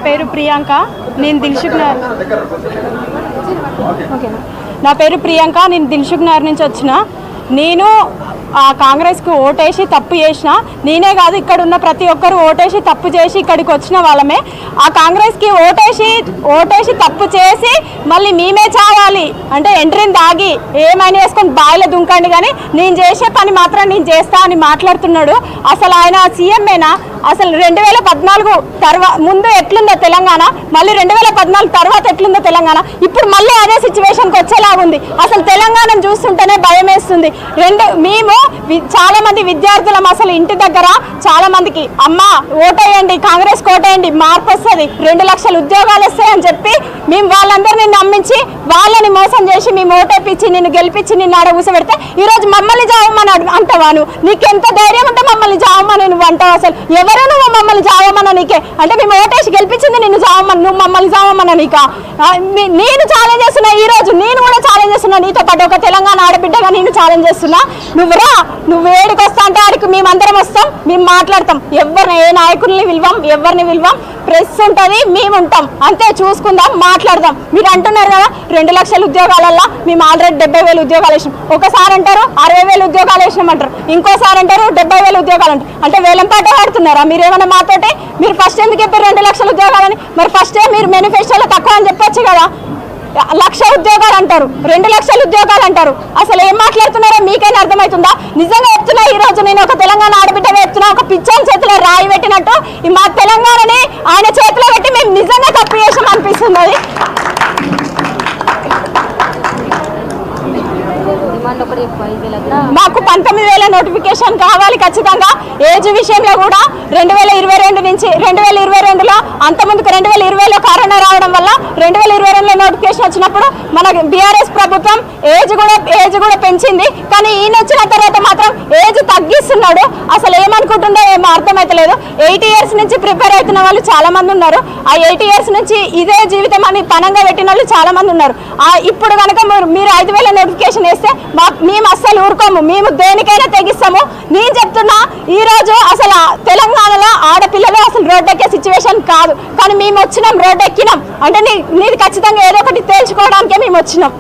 పేరు ప్రియాంక, నేను దిల్సుఖ్ నగర్. ఓకేనా? నా పేరు ప్రియాంక, నేను దిల్సుఖ్ నగర్ నుంచి వచ్చిన. నేను కాంగ్రెస్కి ఓటేసి తప్పు చేసిన, నేనే కాదు ఇక్కడ ఉన్న ప్రతి ఒక్కరు ఓటేసి తప్పు చేసి ఇక్కడికి వచ్చిన వాళ్ళమే. ఆ కాంగ్రెస్కి ఓటేసి తప్పు చేసి మళ్ళీ మేమే చావాలి అంటే ఎంట్రీని దాగి ఏమైనా వేసుకొని బాయిలో దుంకండి, కానీ నేను చేసే పని మాత్రం నేను చేస్తా అని మాట్లాడుతున్నాడు. అసలు ఆయన సీఎంఏనా? అసలు 2014 ముందు ఎట్లుందో తెలంగాణ, మళ్ళీ 2014 తర్వాత ఎట్లుందో తెలంగాణ, ఇప్పుడు మళ్ళీ అదే సిచ్యువేషన్కి వచ్చేలాగుంది. అసలు తెలంగాణను చూస్తుంటేనే భయం వేస్తుంది. మేము చాలా మంది విద్యార్థులం, అసలు ఇంటి దగ్గర చాలా మందికి అమ్మ ఓటేయండి, కాంగ్రెస్ ఓటేయండి, మార్పు వస్తుంది, 2 లక్షల ఉద్యోగాలు వస్తాయని చెప్పి మేము వాళ్ళందరినీ నమ్మించి వాళ్ళని మోసం చేసి మేము ఓటేపించి నిన్ను గెలిపించి నిన్ను ఆడ కూర్చోబెడితే ఈరోజు మమ్మల్ని జావమని అంటావాను. నీకెంత ధైర్యం ఉంటే మమ్మల్ని జావమని నువ్వు అంటావు? అసలు ఎవరో నువ్వు మమ్మల్ని జావమన్నా నీకే అంటే మేము ఓటేసి గెలిపించింది నిన్ను జావమని, నువ్వు మమ్మల్ని జావమన్నా నీకా? నేను ఛాలెంజ్ చేస్తున్నా, ఈరోజు నేను కూడా ఛాలెంజ్ చేస్తున్నా, నీతో పాటు ఒక తెలంగాణ ఆడబిడ్డగా నేను ఛాలెంజ్ చేస్తున్నా. నువ్వు ఏడికి వస్తా అంటే ఆడికి మేమందరం వస్తాం, మేము మాట్లాడతాం. ఎవరిని ఏ నాయకుల్ని విలువం, ఎవరిని విలువం, ప్రెస్ ఉంటుంది, మేము ఉంటాం, అంతే. చూసుకుందాం, మాట్లాడదాం. మీరు అంటున్నారు కదా 2 లక్షల ఉద్యోగాలల్లో మేము ఆల్రెడీ 70,000 ఉద్యోగాలు వేసినాం. ఒకసారి అంటారు 60,000 ఉద్యోగాలు వేసినాం అంటారు, ఇంకోసారి అంటారు 70,000 ఉద్యోగాలు అంటారు. అంటే వేలం పాట ఆడుతున్నారా మీరేమన్నా మాతోటి? మీరు ఫస్ట్ ఎందుకు చెప్పారు 2 లక్షల ఉద్యోగాలని? మరి ఫస్టే మీరు మేనిఫెస్టోలో తక్కువ అని చెప్పొచ్చు కదా. 1,00,000 ఉద్యోగాలు అంటారు, 2 లక్షల ఉద్యోగాలు అంటారు. అసలు ఏం మాట్లాడుతున్నారో మీకైనా అర్థమవుతుందా? నిజంగా చెప్తున్నా, ఈ రోజు నేను ఒక తెలంగాణ ఆడబిడ్డగా చెప్తున్నా, ఒక పిచ్చోని చేతిలో రాయి పెట్టినట్టు మా తెలంగాణని ఆయన చేతిలో పెట్టి మేము నిజంగా తప్పు చేసాం అనిపిస్తుంది. అది మాకు 19,000 నోటిఫికేషన్ కావాలి ఖచ్చితంగా. ఏజ్ విషయంలో కూడా 2022 నుంచి 2022లో అంతకుముందుకు 2020లో కరోనా రావడం వల్ల 2022లో నోటిఫికేషన్ వచ్చినప్పుడు మన బీఆర్ఎస్ ప్రభుత్వం ఏజ్ కూడా పెంచింది, కానీ ఈయన వచ్చిన తర్వాత మాత్రం ఏజ్ తగ్గిస్తున్నాడు. అసలు ఏమనుకుంటుందో ఏమో అర్థమైతలేదు. 80 years నుంచి ప్రిపేర్ అవుతున్న వాళ్ళు చాలా మంది ఉన్నారు. ఆ 80 years నుంచి ఇదే జీవితం అని పనంగా పెట్టిన వాళ్ళు చాలా మంది ఉన్నారు. ఇప్పుడు కనుక మీరు 5,000 నోటిఫికేషన్ వేస్తే మేము అస్సలు ఊరుకోము, మేము దేనికైనా తెగిస్తాము. నేను చెప్తున్నా, ఈరోజు అసలు తెలంగాణలో ఆడపిల్లలు అసలు రోడ్డెక్కే సిచ్యువేషన్ కాదు, కానీ మేము వచ్చినాం, రోడ్డెక్కినాం అంటే నీది ఖచ్చితంగా ఏదో ఒకటి తేల్చుకోవడానికే మేము వచ్చినాం.